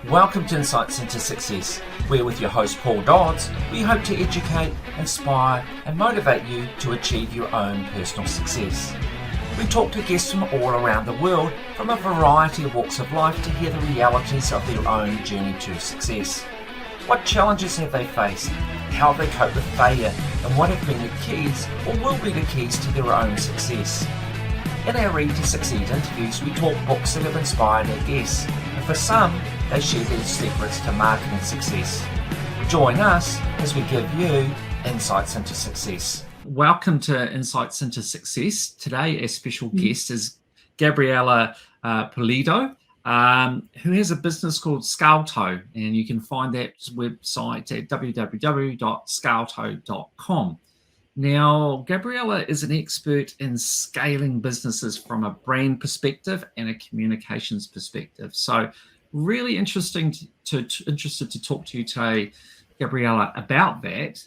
Welcome to Insights into Success. We're with your host Paul Dodds. We hope to educate, inspire and motivate you to achieve your own personal success. We talk to guests from all around the world from a variety of walks of life to hear the realities of their own journey to success. What challenges have they faced? How have they coped with failure? And what have been the keys or will be the keys to their own success? In our Read to Succeed interviews, we talk books that have inspired our guests, and for some, they share their secrets to marketing success. Join us as we give you insights into success. Welcome to Insights into Success. Today, our special guest is Gabriela Pulido, who has a business called Scalto, and you can find that website at www.scalto.com. Now, Gabriella is an expert in scaling businesses from a brand perspective and a communications perspective. So really interested to talk to you today, Gabriella, about that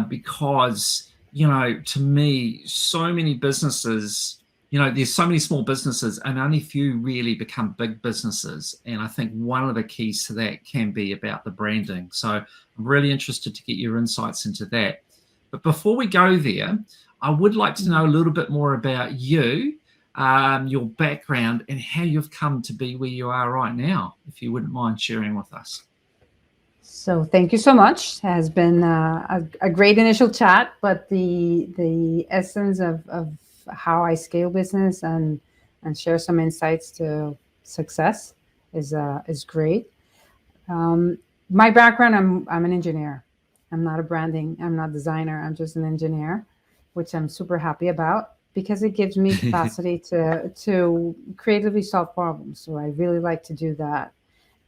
because, to me, so many businesses, there's so many small businesses and only few really become big businesses. And I think one of the keys to that can be about the branding. So I'm really interested to get your insights into that. But before we go there, I would like to know a little bit more about you, your background, and how you've come to be where you are right now, if you wouldn't mind sharing with us. So thank you so much. It has been a great initial chat, but the essence of how I scale business and share some insights to success is great. My background, I'm an engineer. I'm not I'm not a designer. I'm just an engineer, which I'm super happy about because it gives me capacity to creatively solve problems. So I really like to do that.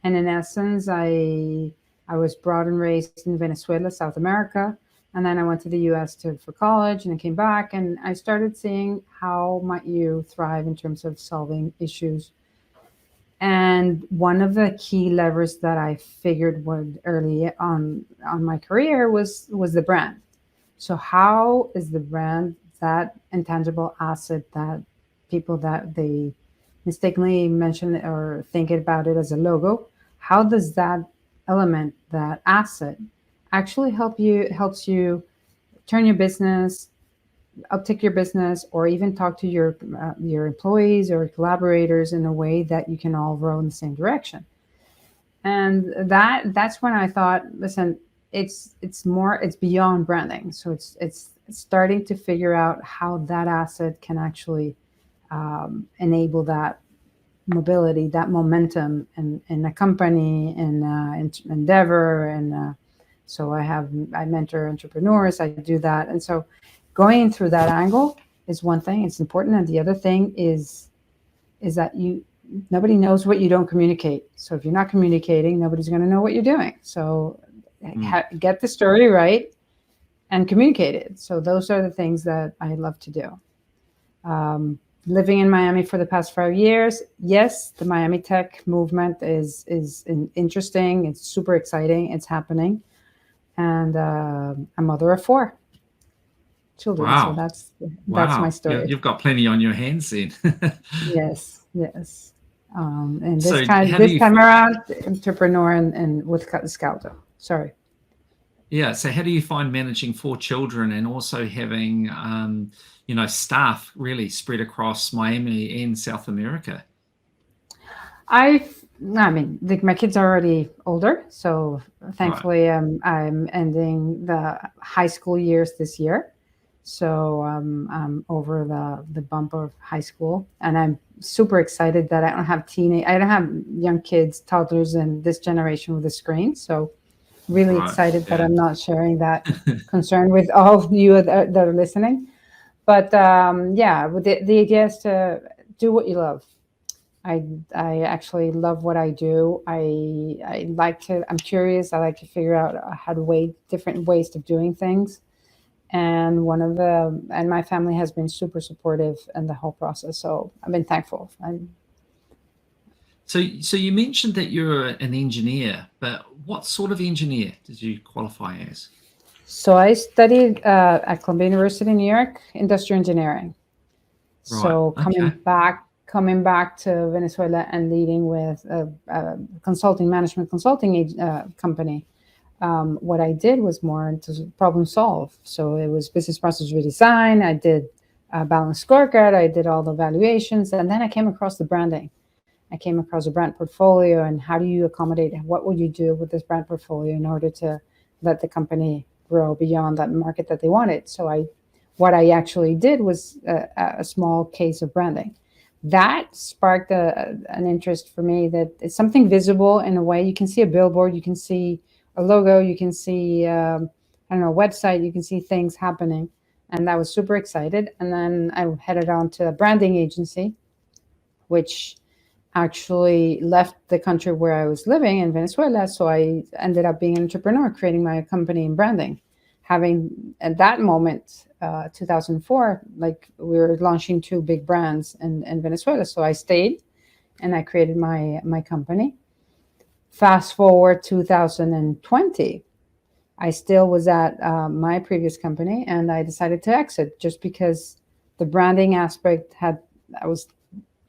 And in essence, I was brought and raised in Venezuela, South America. And then I went to the US for college and I came back and I started seeing how might you thrive in terms of solving issues. And one of the key levers that I figured would early on my career was the brand. So how is the brand that intangible asset that people that they mistakenly mention or think about it as a logo? How does that element, that asset, actually helps you turn your business, uptick your business, or even talk to your employees or collaborators in a way that you can all row in the same direction? And that's when I thought, listen, it's beyond branding. So it's starting to figure out how that asset can actually enable that mobility, that momentum in a company, in endeavor, and so I mentor entrepreneurs. I do that, and so going through that angle is one thing. It's important, and the other thing is that nobody knows what you don't communicate. So if you're not communicating, nobody's going to know what you're doing. So get the story right and communicate it. So those are the things that I love to do. Living in Miami for the past 5 years, yes, the Miami tech movement is interesting. It's super exciting. It's happening, and a mother of 4 children. Wow. So that's my story. You've got plenty on your hands then. Yes. And this time around, entrepreneur and with Scalto. Sorry. Yeah. So how do you find managing 4 children and also having, staff really spread across Miami and South America? My kids are already older, so thankfully I'm ending the high school years this year. So I'm over the bump of high school, and I'm super excited that I don't have young kids, toddlers, and this generation with a screen. So really excited that I'm not sharing that concern with all of you that are listening. But the idea is to do what you love. I actually love what I do. I'm curious. I like to figure out different ways of doing things. And my family has been super supportive in the whole process. So I've been thankful. So you mentioned that you're an engineer, but what sort of engineer did you qualify as? So I studied at Columbia University in New York, industrial engineering. So coming coming back to Venezuela and leading with a management consulting company, what I did was more to problem solve. So it was business process redesign. I did a balanced scorecard. I did all the valuations, and then I came across the branding. I came across a brand portfolio, and how do you accommodate? What would you do with this brand portfolio in order to let the company grow beyond that market that they wanted? So what I actually did was a small case of branding. That sparked an interest for me that it's something visible in a way. You can see a billboard, you can see a logo, you can see, I don't know, a website, you can see things happening. And I was super excited. And then I headed on to a branding agency, which actually left the country where I was living in Venezuela. So I ended up being an entrepreneur, creating my company in branding. Having at that moment, 2004, like we were launching 2 big brands in Venezuela. So I stayed and I created my company. Fast forward 2020, I still was at my previous company, and I decided to exit just because the branding aspect I was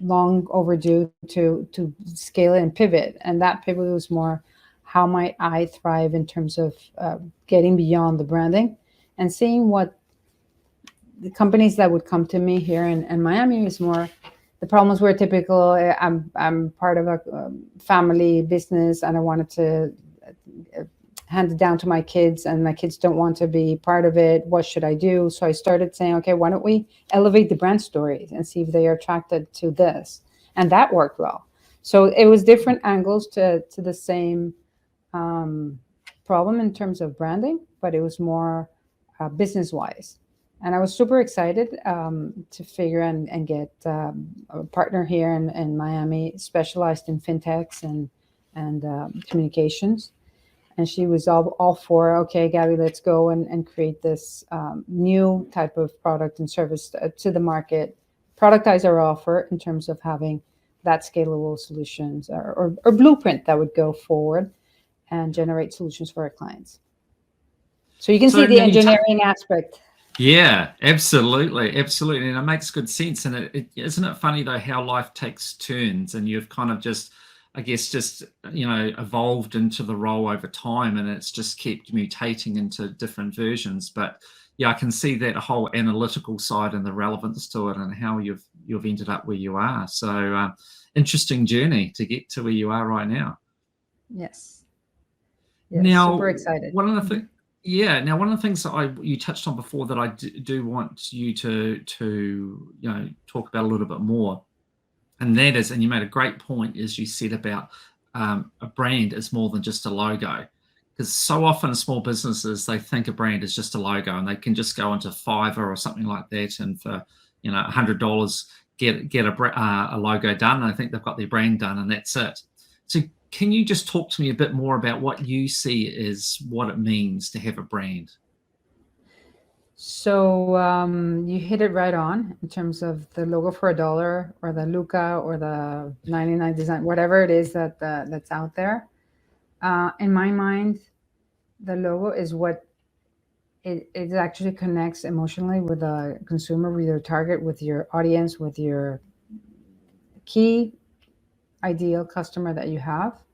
long overdue to scale it and pivot. And that pivot was more, how might I thrive in terms of getting beyond the branding and seeing what the companies that would come to me here in Miami is more. The problems were typical. I'm part of a family business, and I wanted to hand it down to my kids, and my kids don't want to be part of it. What should I do? So I started saying, okay, why don't we elevate the brand stories and see if they are attracted to this? And that worked well. So it was different angles to the same problem in terms of branding, but it was more business-wise. And I was super excited to figure and get a partner here in Miami, specialized in fintechs and communications. And she was all for, okay, Gabby, let's go and create this new type of product and service to the market, productize our offer in terms of having that scalable solutions or blueprint that would go forward and generate solutions for our clients. So you can see the engineering aspect. Yeah, absolutely. Absolutely. And it makes good sense. And isn't it funny though, how life takes turns, and you've kind of just, I guess, evolved into the role over time, and it's just kept mutating into different versions. But yeah, I can see that whole analytical side and the relevance to it and how you've ended up where you are. So interesting journey to get to where you are right now. Yes. Now, super excited. One of the things that you touched on before that I do want you to talk about a little bit more, and that is, and you made a great point, is you said about a brand is more than just a logo. Because so often small businesses, they think a brand is just a logo, and they can just go into Fiverr or something like that, and for $100 get a logo done. And I think they've got their brand done, and that's it. So can you just talk to me a bit more about what you see as what it means to have a brand? So you hit it right on in terms of the logo for $1 or the Luca or the 99 design, whatever it is that's out there. In my mind, the logo is what it actually connects emotionally with the consumer, with your target, with your audience, with your key ideal customer that you have,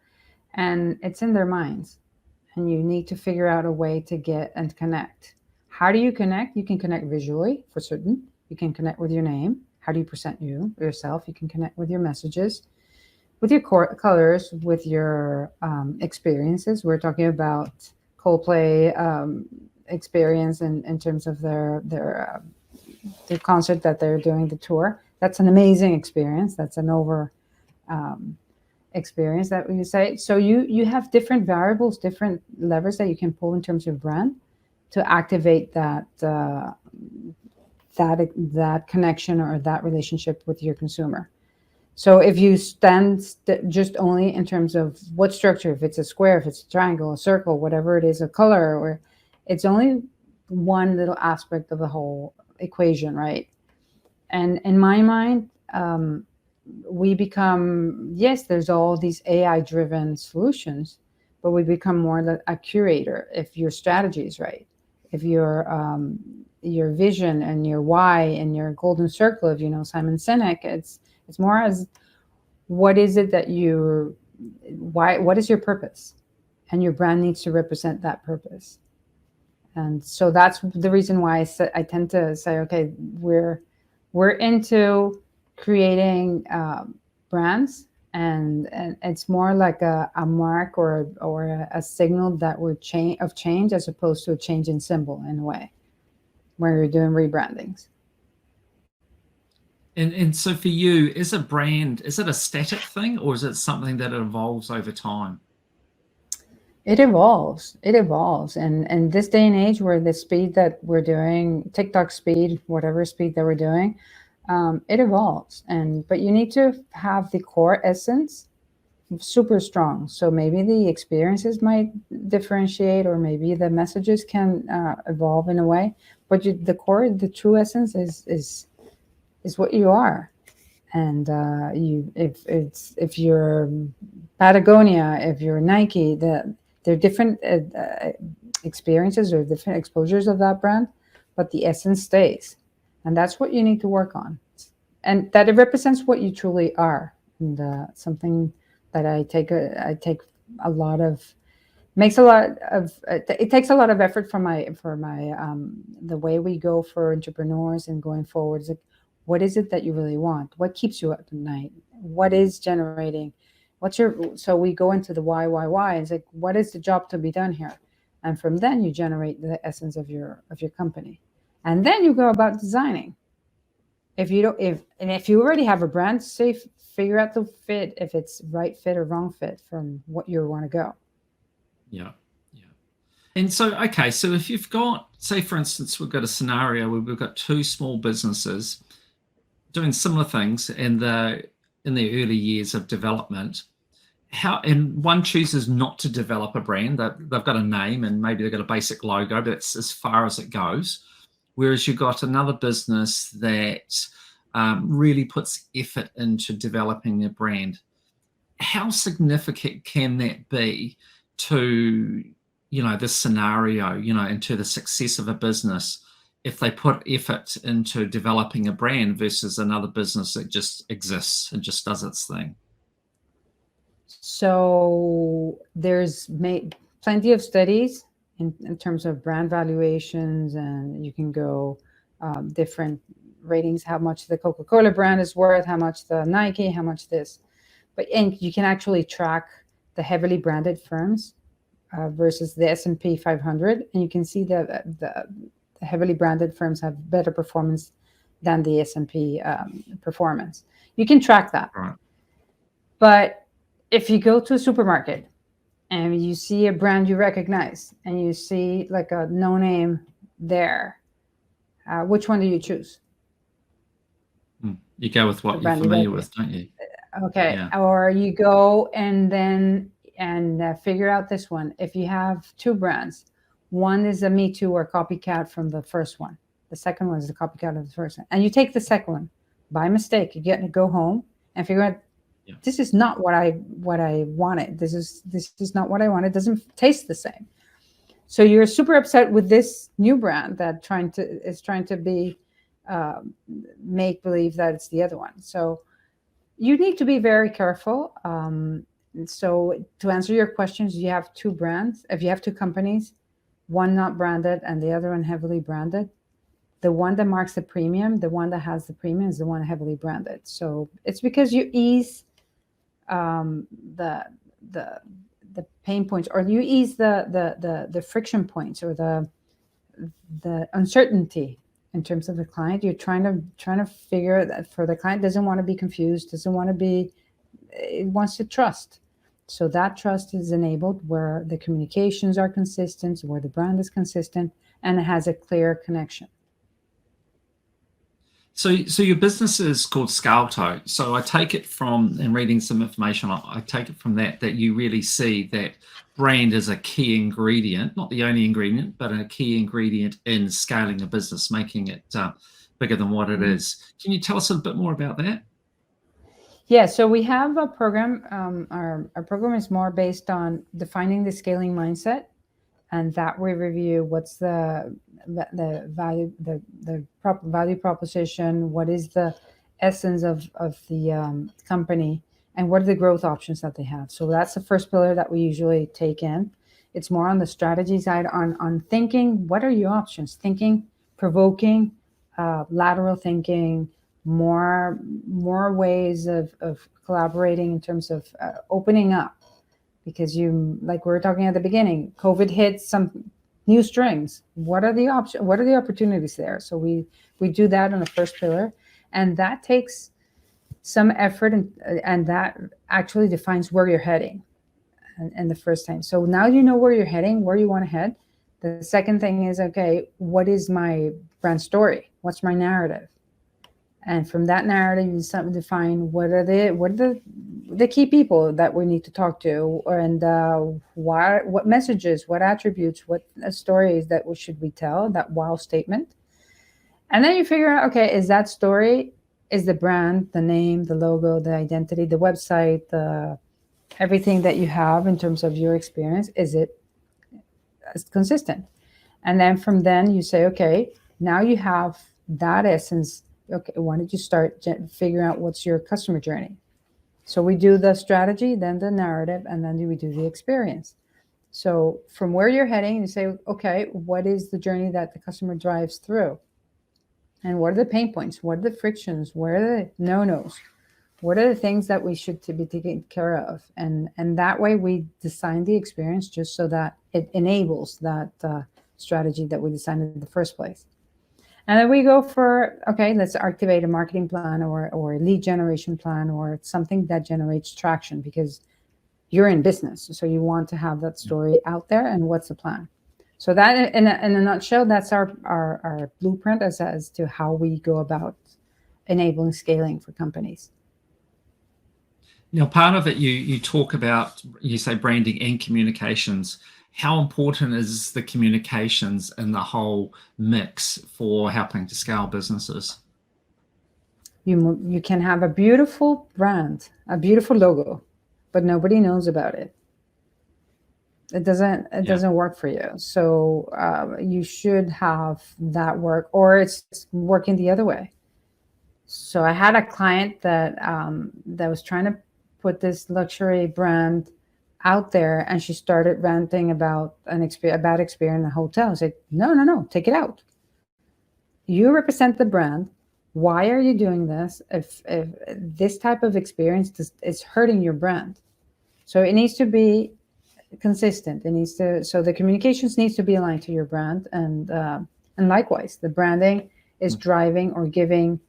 and it's in their minds, and you need to figure out a way to get and connect. How do you connect? You can connect visually, for certain. You can connect with your name. How do you present yourself? You can connect with your messages, with your core colors, with your experiences. We're talking about Coldplay experience in terms of their concert that they're doing, the tour. That's an amazing experience. That's an over experience that we say. So you have different variables, different levers that you can pull in terms of brand to activate that connection or that relationship with your consumer. So if you stand just only in terms of what structure, if it's a square, if it's a triangle, a circle, whatever it is, a color, or it's only one little aspect of the whole equation, right? And in my mind, we become, yes, there's all these AI-driven solutions, but we become more a curator if your strategy is right. If your vision and your why and your golden circle, if you know Simon Sinek, it's It's more as what is it that what is your purpose? And your brand needs to represent that purpose. And so that's the reason why I tend to say, okay, we're into creating brands, and it's more like a mark or a signal that we're of change, as opposed to a change in symbol, in a way, where you're doing rebrandings. And so for you, is a brand, is it a static thing, or is it something that evolves over time? It evolves. And this day and age, where the speed that we're doing, TikTok speed, whatever speed that we're doing, it evolves. But you need to have the core essence super strong. So maybe the experiences might differentiate, or maybe the messages can evolve in a way. But the core, the true essence is what you are. And if you're Patagonia, if you're Nike, they're different experiences or different exposures of that brand, but the essence stays. And that's what you need to work on. And that it represents what you truly are. And something that it takes a lot of effort for my the way we go for entrepreneurs and going forward. Is like, what is it that you really want? What keeps you up at night? What is generating? So we go into the why. It's like, what is the job to be done here? And from then you generate the essence of your company. And then you go about designing. If you already have a brand, figure out the fit, if it's right fit or wrong fit from what you want to go. Yeah. And so, okay, so if you've got, say for instance, we've got a scenario where we've got two small businesses doing similar things in the early years of development, and one chooses not to develop a brand. They've got a name and maybe they've got a basic logo, but it's as far as it goes. Whereas you've got another business that really puts effort into developing their brand. How significant can that be to, this scenario, and to the success of a business, if they put effort into developing a brand versus another business that just exists and just does its thing? So there's plenty of studies in terms of brand valuations, and you can go different ratings, how much the Coca-Cola brand is worth, how much the Nike, how much this. And you can actually track the heavily branded firms versus the S&P 500, and you can see that the heavily branded firms have better performance than the S&P performance. You can track that. Right. But if you go to a supermarket and you see a brand you recognize and you see like a no name there, which one do you choose? You go with what you're familiar with, don't you? Okay. Yeah. Or you go and figure out this one. If you have two brands, one is a Me Too or copycat from the first one. The second one is a copycat of the first one. And you take the second one by mistake. You get to go home and figure out, this is not what I wanted. This is not what I wanted. It doesn't taste the same. So you're super upset with this new brand that is trying to be make believe that it's the other one. So you need to be very careful. So to answer your questions, you have two brands. If you have two companies, one not branded and the other one heavily branded, the one that marks the premium, the one that has the premium is the one heavily branded. So it's because you ease the pain points, or you ease the friction points, or the uncertainty in terms of the client. You're trying to figure that for the client doesn't want to be confused, it wants to trust. So that trust is enabled where the communications are consistent, where the brand is consistent, and it has a clear connection. So your business is called Scalto. So I take it from, in reading some information, I take it from that you really see that brand is a key ingredient, not the only ingredient, but a key ingredient in scaling a business, making it bigger than what it is. Can you tell us a bit more about that? Yeah, so we have a program. Our program is more based on defining the scaling mindset, and that we review what's the value, the value proposition, what is the essence of the company and what are the growth options that they have. So that's the first pillar that we usually take in. It's more on the strategy side, on thinking, what are your options? Thinking, provoking, lateral thinking, more ways of collaborating in terms of opening up. Because like we were talking at the beginning, COVID hit some new strings. What are the options? What are the opportunities there? So we do that on the first pillar, and that takes some effort, and that actually defines where you're heading. And the first time. So now you know where you're heading, where you want to head. The second thing is, okay, what is my brand story? What's my narrative? And from that narrative, you define what are the key people that we need to talk to, and what messages, what attributes, what stories that should we tell, that wow statement. And then you figure out, okay, is that story, is the brand, the name, the logo, the identity, the website, everything that you have in terms of your experience, is it consistent? And then from then you say, okay, now you have that essence. Okay, why don't you start figuring out what's your customer journey? So we do the strategy, then the narrative, and then we do the experience. So from where you're heading, you say, okay, what is the journey that the customer drives through? And what are the pain points? What are the frictions? What are the no-nos? What are the things that we should be taking care of? And that way we design the experience just so that it enables that strategy that we designed in the first place. And then we go for, okay, let's activate a marketing plan or a lead generation plan or something that generates traction, because you're in business. So you want to have that story out there, and what's the plan? So that in a nutshell, that's our blueprint as to how we go about enabling scaling for companies. Now, part of it, you talk about, you say branding and communications. How important is the communications in the whole mix for helping to scale businesses? You can have a beautiful brand, a beautiful logo, but nobody knows about it. It doesn't work for you. So you should have that work, or it's working the other way. So I had a client that was trying to put this luxury brand out there, and she started ranting about a bad experience in a hotel. I said, no, take it out. You represent the brand. Why are you doing this? If this type of experience is hurting your brand, so it needs to be consistent. So the communications needs to be aligned to your brand, and likewise, the branding is driving or giving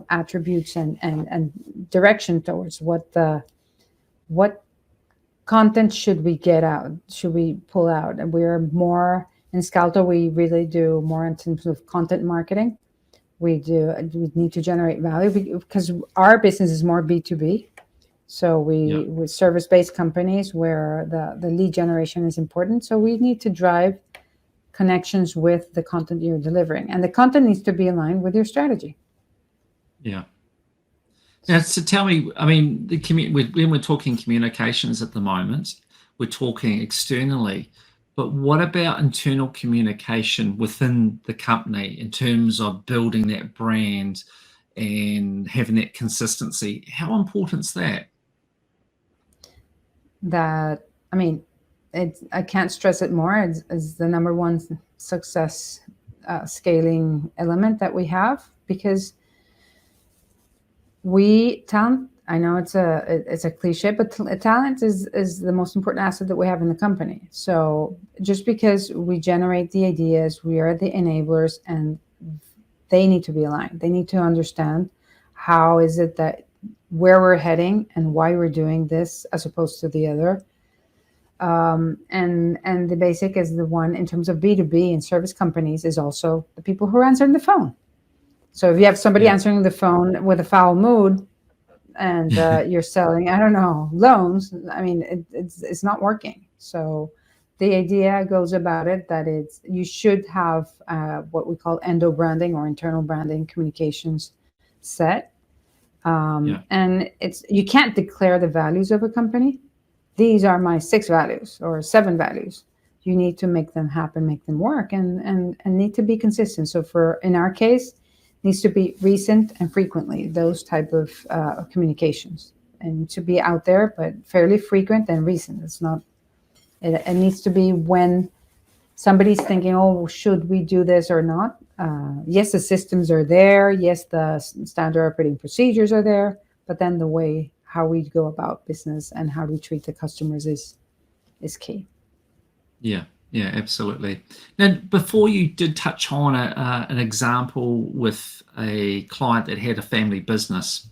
attributes and direction towards what content should we get out, should we pull out. And we're more in Scalto, we really do more in terms of content marketing. We need to generate value because our business is more B2B. So with service-based companies where the lead generation is important. So we need to drive connections with the content you're delivering, and the content needs to be aligned with your strategy. Yeah. Now, so tell me, I mean, when we're talking communications at the moment, we're talking externally, but what about internal communication within the company in terms of building that brand and having that consistency? How important is that? I can't stress it more. It's the number one success scaling element that we have, because talent, I know it's a cliche, but talent is the most important asset that we have in the company. So just because we generate the ideas, we are the enablers, and they need to be aligned. They need to understand how is it that where we're heading and why we're doing this as opposed to the other. And the basic is the one in terms of B2B and service companies is also the people who are answering the phone. So if you have somebody answering the phone with a foul mood and you're selling, I don't know, loans, I mean, it's not working. So the idea goes about it that you should have what we call endo branding or internal branding communications set. And you can't declare the values of a company. These are my 6 values or 7 values. You need to make them happen, make them work, and need to be consistent. So in our case, needs to be recent and frequently, those type of communications, and to be out there, but fairly frequent and recent. It's not, it needs to be when somebody's thinking, oh, should we do this or not? Yes, the systems are there. Yes, the standard operating procedures are there. But then the way how we go about business and how we treat the customers is key. Yeah, yeah, absolutely. Now, before you did touch on an example with a client that had a family business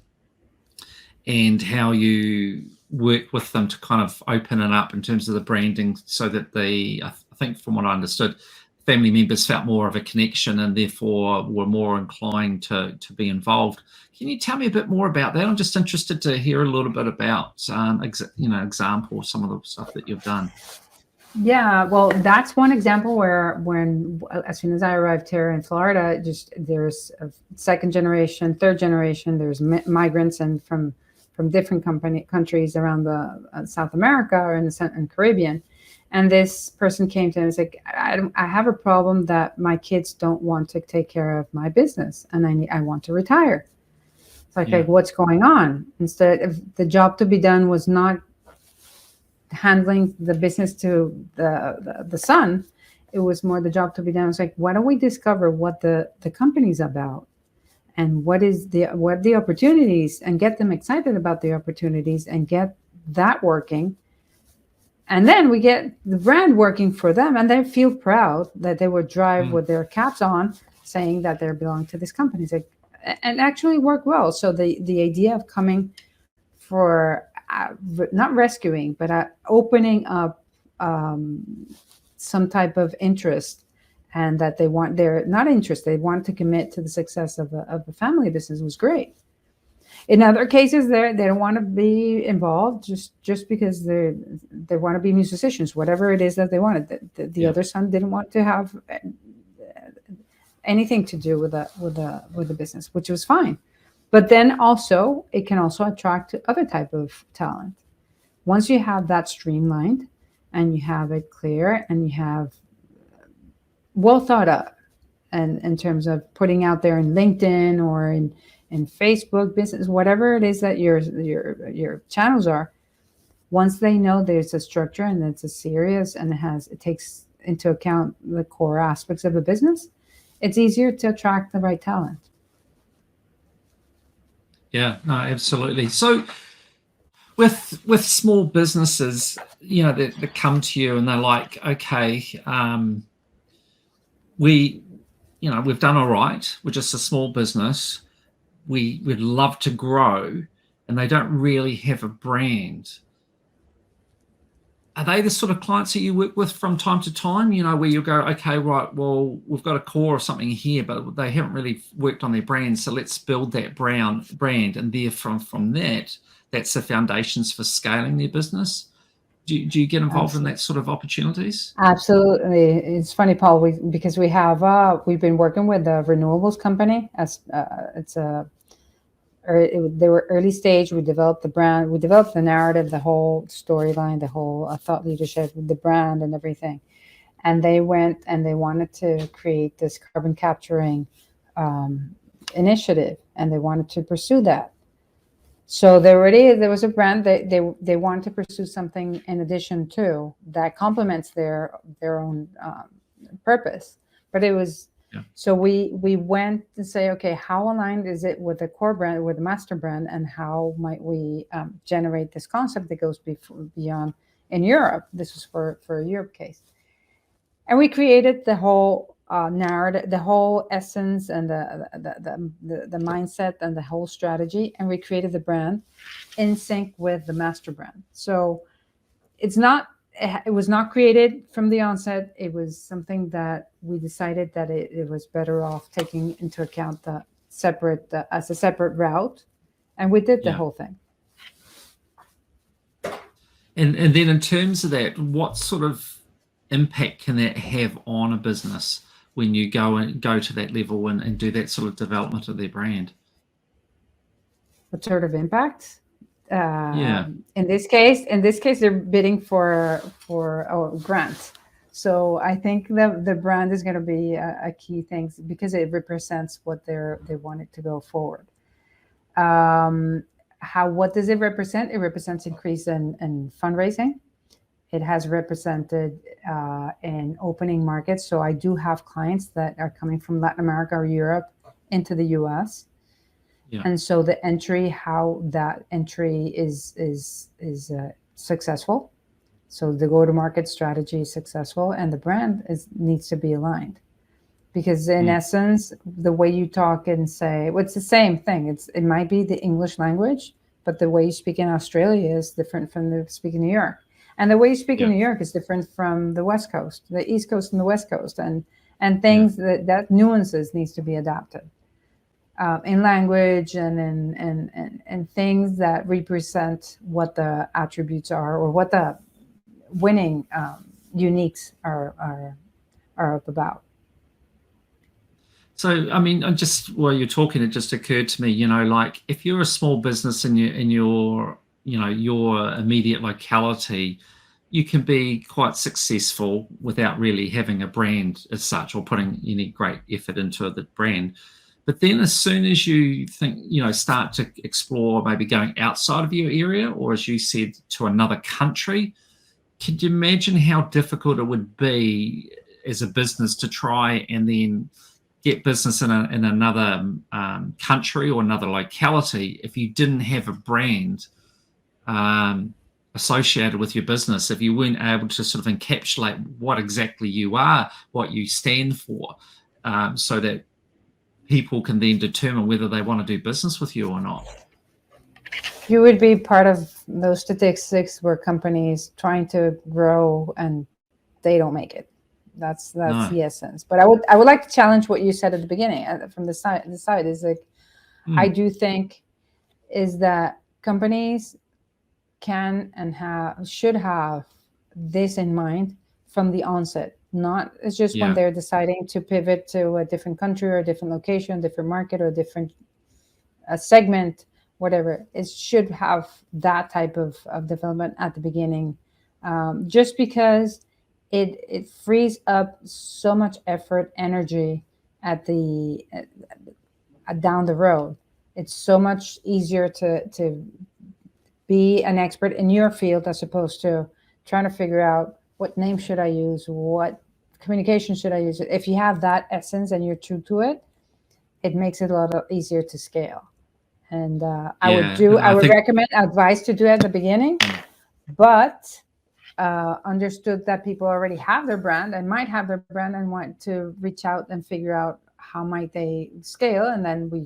and how you work with them to kind of open it up in terms of the branding so that they, I think from what I understood, family members felt more of a connection and therefore were more inclined to be involved. Can you tell me a bit more about that? I'm just interested to hear a little bit about, example of some of the stuff that you've done. Yeah, well, that's one example where as soon as I arrived here in Florida, just there's a second generation, third generation, there's migrants and from different countries around the South America or in the Caribbean. And this person came to me and was like, I have a problem that my kids don't want to take care of my business and I want to retire. It's like, what's going on? Instead of the job to be done was not handling the business to the son, it was more the job to be done. It's like, why don't we discover what the company's about and what the opportunities, and get them excited about the opportunities and get that working. And then we get the brand working for them, and they feel proud that they would drive with their caps on saying that they belong to this company. It's like, and actually work well. So the idea of coming for not rescuing, but opening up some type of interest, and that they're not interested, they want to commit to the success of a family business was great. In other cases, they don't want to be involved just because they want to be musicians, whatever it is that they wanted. The other son didn't want to have anything to do with the business, which was fine. But then also, it can also attract other type of talent. Once you have that streamlined and you have it clear and you have well thought out, and in terms of putting out there in LinkedIn or in Facebook business, whatever it is that your channels are, once they know there's a structure and it's a serious and it takes into account the core aspects of the business, it's easier to attract the right talent. Yeah, no, absolutely. So with small businesses, that come to you and they're like, okay, we've done all right. We're just a small business. We'd love to grow, and they don't really have a brand. Are they the sort of clients that you work with from time to time, where you go, okay, right, well, we've got a core or something here, but they haven't really worked on their brand, so let's build that brand, and therefrom from that's the foundations for scaling their business? Do you get involved in that sort of opportunities? Absolutely. It's funny, Paul, because we've been working with a renewables company. They were early stage. We developed the brand, we developed the narrative, the whole storyline, the whole thought leadership, the brand and everything. And they went and they wanted to create this carbon capturing initiative, and they wanted to pursue that. So there was a brand that they wanted to pursue something in addition to that complements their own purpose. But it was, so we went to say, okay, how aligned is it with the core brand, with the master brand, and how might we generate this concept that goes beyond in Europe? This was for a Europe case. And we created the whole narrative, the whole essence, and the mindset and the whole strategy, and we created the brand in sync with the master brand. So it was not created from the onset. It was something that we decided that it was better off taking into account as a separate route, and we did the whole thing. And then in terms of that, what sort of impact can that have on a business when you go to that level and do that sort of development of their brand? What sort of impact? In this case, they're bidding for a grant. So I think the brand is going to be a key thing because it represents what they want it to go forward. What does it represent? It represents increase in fundraising. It has represented in opening markets. So I do have clients that are coming from Latin America or Europe into the US. Yeah. And so the entry, how that entry is successful. So the go-to-market strategy is successful, and the brand needs to be aligned. Because in essence, the way you talk and say, well, it's the same thing. It might be the English language, but the way you speak in Australia is different from the speak in New York. And the way you speak in New York is different from the West Coast, the East Coast and the West Coast. And things that nuances needs to be adapted. In language and in things that represent what the attributes are or what the winning uniques are about. So, I mean, just while you're talking, it just occurred to me, like if you're a small business in your your immediate locality, you can be quite successful without really having a brand as such or putting any great effort into the brand. But then as soon as you think, start to explore maybe going outside of your area, or as you said, to another country, could you imagine how difficult it would be as a business to try and then get business in another country or another locality if you didn't have a brand associated with your business, if you weren't able to sort of encapsulate what exactly you are, what you stand for, so that people can then determine whether they want to do business with you or not? You would be part of those statistics where companies trying to grow and they don't make it. That's the essence. But I would like to challenge what you said at the beginning from the side. The side is like, I do think is that companies can and should have this in mind from the onset. Not it's just when they're deciding to pivot to a different country or a different location, different market, or a different segment, whatever. It should have that type of development at the beginning, just because it frees up so much effort, energy at the down the road. It's so much easier to be an expert in your field as opposed to trying to figure out what name should I use, what communication should I use. If you have that essence and you're true to it, it makes it a lot easier to scale. And I would recommend advice to do at the beginning, but understood that people already have their brand and might have their brand and want to reach out and figure out how might they scale. And then we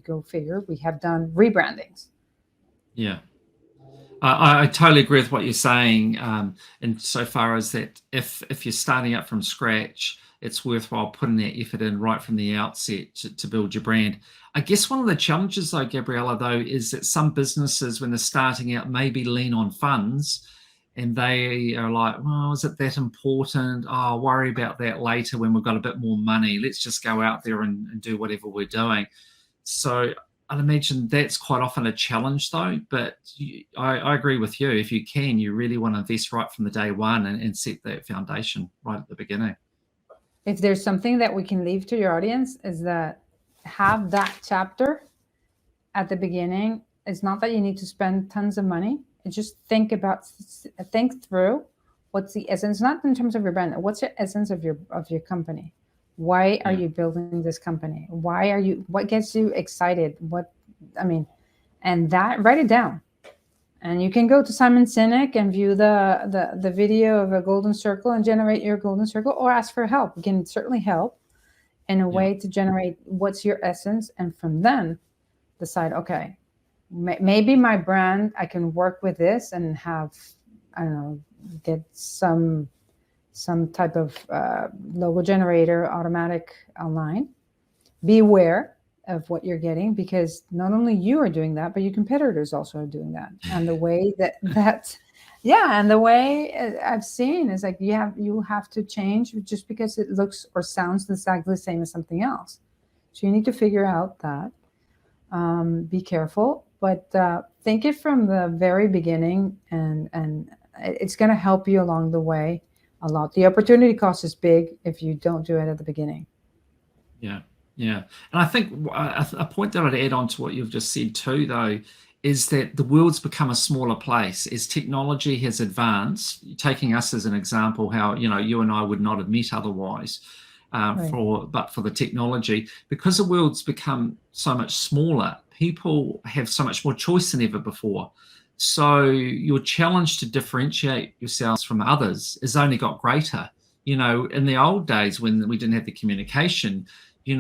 have done rebrandings. Yeah. I totally agree with what you're saying, insofar as that if you're starting up from scratch, it's worthwhile putting that effort in right from the outset to build your brand. I guess one of the challenges, though, Gabriella, though, is that some businesses, when they're starting out, maybe lean on funds, and they are like, well, is it that important? Oh, I'll worry about that later when we've got a bit more money. Let's just go out there and do whatever we're doing. So I'd imagine that's quite often a challenge, though. But I agree with you. If you can, you really want to invest right from the day one and set that foundation right at the beginning. If there's something that we can leave to your audience, is that have that chapter at the beginning. It's not that you need to spend tons of money. It's just think through what's the essence, not in terms of your brand. What's the essence of your company? Why are you building this company? What gets you excited? And that, write it down. And you can go to Simon Sinek and view the video of a golden circle and generate your golden circle, or ask for help. We can certainly help in a way to generate what's your essence. And from then decide, okay, maybe my brand, I can work with this and have, get some type of logo generator, automatic online. Be aware of what you're getting, because not only you are doing that, but your competitors also are doing that. And the way and the way I've seen is like you have to change just because it looks or sounds exactly the same as something else. So you need to figure out that. Be careful, but think it from the very beginning, and it's going to help you along the way. a lot. The opportunity cost is big if you don't do it at the beginning. Yeah, yeah. And I think a point that I'd add on to what you've just said too, though, is that the world's become a smaller place as technology has advanced. Taking us as an example, how you and I would not have met otherwise, Right. but for the technology, because the world's become so much smaller. People have so much more choice than ever before. So your challenge to differentiate yourselves from others has only got greater. In the old days when we didn't have the communication, you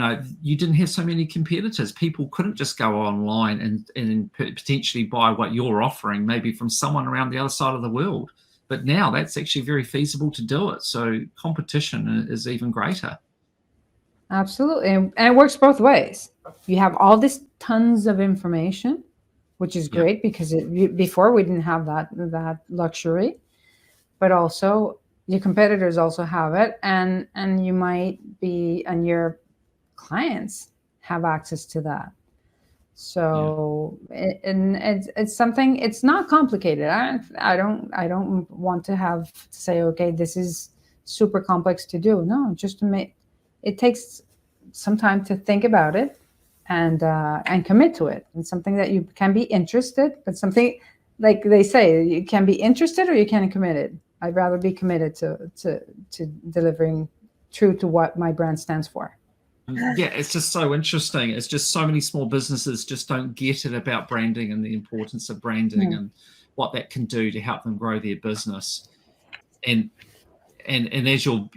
didn't have so many competitors. People couldn't just go online and potentially buy what you're offering, maybe from someone around the other side of the world. But now that's actually very feasible to do it. So competition is even greater. Absolutely. And it works both ways. You have all this tons of information, which is Yeah. great because before we didn't have that luxury, but also your competitors also have it, and you might be, and your clients have access to that. So it's something. It's not complicated. I don't want to have to say, okay, this is super complex to do. No, just to make it takes some time to think about it and commit to it. It's something that you can be interested, but something like they say, you can be interested or you can commit it. I'd rather be committed to delivering true to what my brand stands for. Yeah, it's just so interesting. It's just so many small businesses just don't get it about branding and the importance of branding and what that can do to help them grow their business. And as your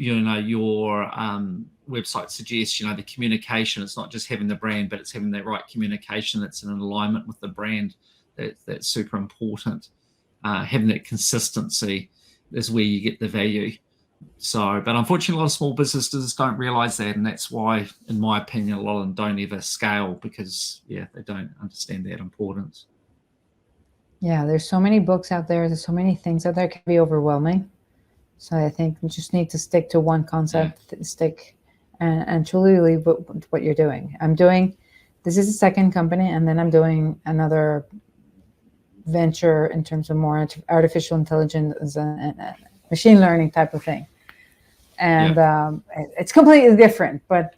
website suggests, the communication, it's not just having the brand, but it's having that right communication that's in alignment with the brand. That's super important. Having that consistency is where you get the value. So, but unfortunately, a lot of small businesses don't realize that, and that's why, in my opinion, a lot of them don't ever scale because, they don't understand that importance. Yeah, there's so many books out there. There's so many things out there. It can be overwhelming. So I think you just need to stick to one concept, and truly believe what you're doing. This is a second company, and then I'm doing another venture in terms of more artificial intelligence and machine learning type of thing. And it's completely different, but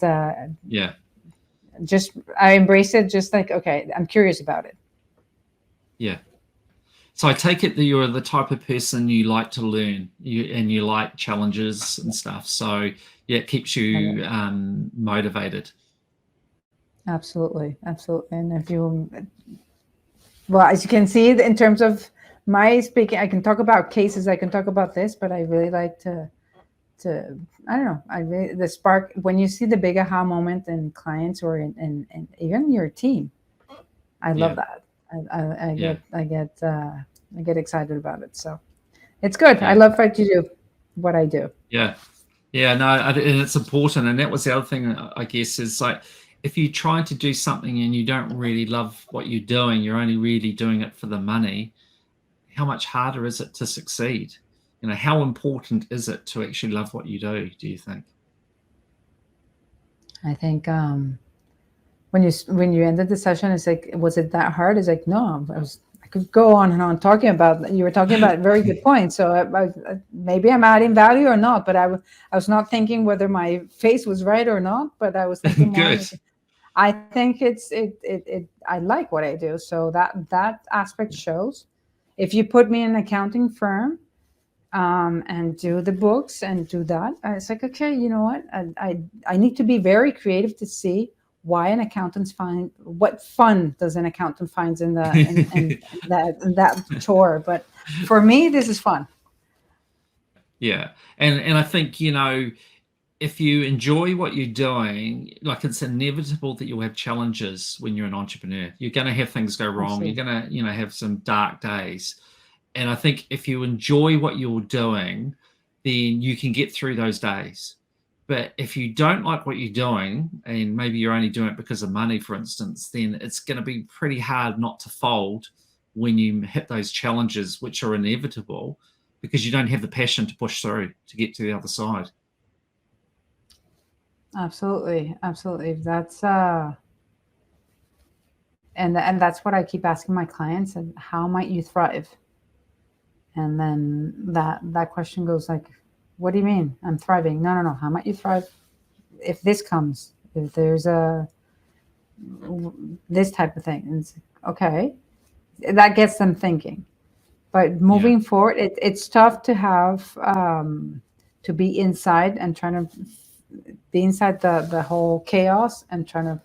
just I embrace it. Just like, okay, I'm curious about it. Yeah. So I take it that you're the type of person you like to learn, and you like challenges and stuff. So it keeps you motivated. Absolutely. And well, as you can see, in terms of my speaking, I can talk about cases, I can talk about this, but I really like to I don't know, the spark, when you see the big aha moment in clients or in even your team, I love that. I get excited about it. So it's good. I love what I do. Yeah. No, and it's important. And that was the other thing, I guess, is like, if you're trying to do something and you don't really love what you're doing, you're only really doing it for the money, how much harder is it to succeed? How important is it to actually love what you do you think? I think when you ended the session, it's like, was it that hard? It's like, no, I could go on and on talking about, you were talking about very good points. So maybe I'm adding value or not, but I was not thinking whether my face was right or not, but I was thinking more. Good. I think I like what I do. So that aspect shows. If you put me in an accounting firm, and do the books and do that, it's like, okay, you know what? I need to be very creative to see why an accountant what fun does an accountant finds in that chore. But for me, this is fun. Yeah, and I think if you enjoy what you're doing, like, it's inevitable that you'll have challenges when you're an entrepreneur. You're going to have things go wrong. You're going to have some dark days. And I think if you enjoy what you're doing, then you can get through those days. But if you don't like what you're doing, and maybe you're only doing it because of money, for instance, then it's going to be pretty hard not to fold when you hit those challenges, which are inevitable, because you don't have the passion to push through to get to the other side. Absolutely. That's and that's what I keep asking my clients: and how might you thrive? And then that question goes like, what do you mean? I'm thriving. No. How might you thrive if this comes? If there's this type of thing. And it's, okay, that gets them thinking. But moving forward, it's tough to have to be inside and trying to be inside the whole chaos and trying to,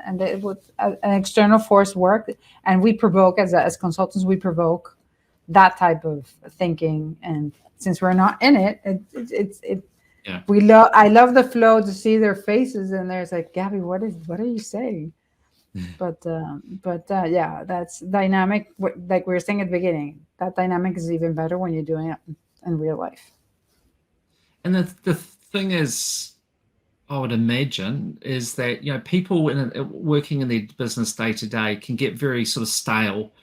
and it would an external force work, and we provoke as consultants, we provoke that type of thinking, and since we're not in it, I love the flow to see their faces, and there's like, Gabby, what are you saying? But yeah, that's dynamic. Like we were saying at the beginning, that dynamic is even better when you're doing it in real life. And the thing is, I would imagine, is that, you know, people working in their business day to day can get very sort of stale.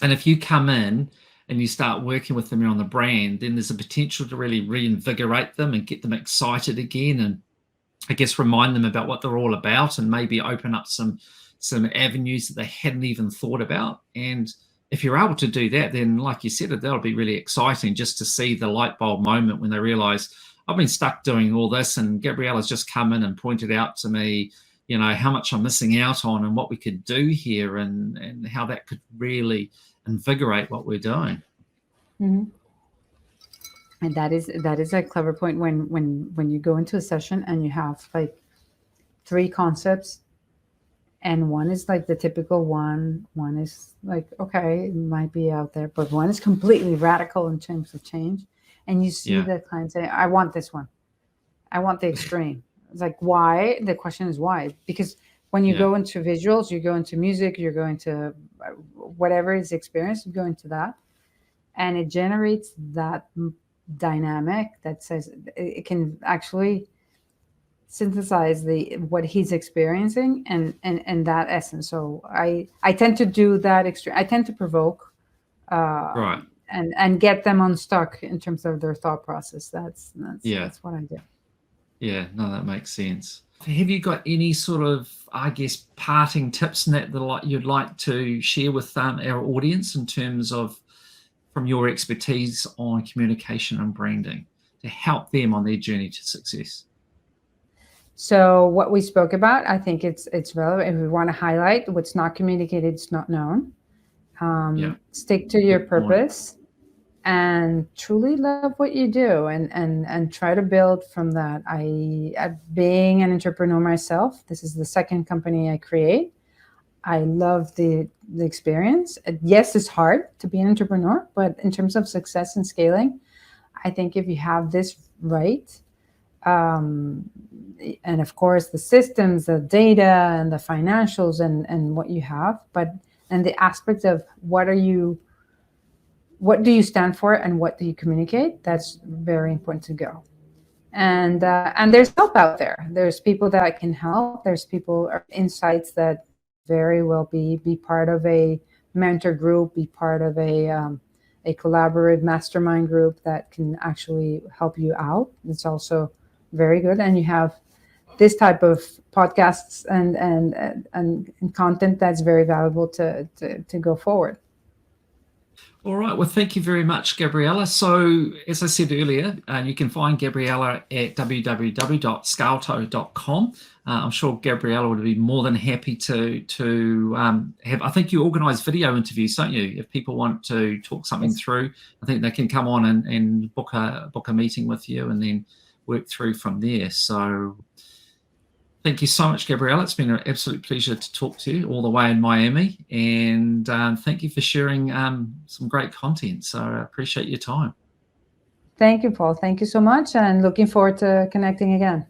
And if you come in and you start working with them on the brand, then there's a potential to really reinvigorate them and get them excited again, and I guess remind them about what they're all about, and maybe open up some avenues that they hadn't even thought about. And if you're able to do that, then like you said, that'll be really exciting, just to see the light bulb moment when they realize, I've been stuck doing all this, and Gabriella's just come in and pointed out to me, you know, how much I'm missing out on and what we could do here, and how that could really invigorate what we're doing. Mm-hmm. And that is a clever point when you go into a session and you have like 3 concepts, and one is like the typical one is like, okay, it might be out there, but one is completely radical in terms of change. And you see the client say, I want this one. I want the extreme. It's like, why? The question is why? Because when you go into visuals, you go into music, you're going to whatever is experienced, you go into that. And it generates that dynamic that says it can actually synthesize what he's experiencing and that essence. So I tend to do that extreme. I tend to provoke. Right. And get them unstuck in terms of their thought process. That's what I do. Yeah, no, that makes sense. Have you got any sort of, I guess, parting tips in that you'd like to share with our audience in terms of, from your expertise on communication and branding, to help them on their journey to success? So what we spoke about, I think it's relevant. If we want to highlight what's not communicated, it's not known. Stick to your purpose and truly love what you do, and try to build from that. Being an entrepreneur myself, this is the second company I create. I love the experience. Yes, it's hard to be an entrepreneur, but in terms of success and scaling, I think if you have this right, and of course the systems, the data, and the financials, and what you have, and the aspects of what do you stand for and what do you communicate, that's very important to go. And there's help out there. There's people that can help. There's people, insights that very well be part of a mentor group, be part of a collaborative mastermind group that can actually help you out. It's also very good. And you have this type of podcasts and content that's very valuable to go forward. All right. Well, thank you very much, Gabriella. So, as I said earlier, you can find Gabriella at www.scalto.com. I'm sure Gabriella would be more than happy to have. I think you organise video interviews, don't you? If people want to talk something through, I think they can come on and book a meeting with you, and then work through from there. So, thank you so much, Gabriella. It's been an absolute pleasure to talk to you all the way in Miami. And thank you for sharing some great content. So I appreciate your time. Thank you, Paul. Thank you so much. And looking forward to connecting again.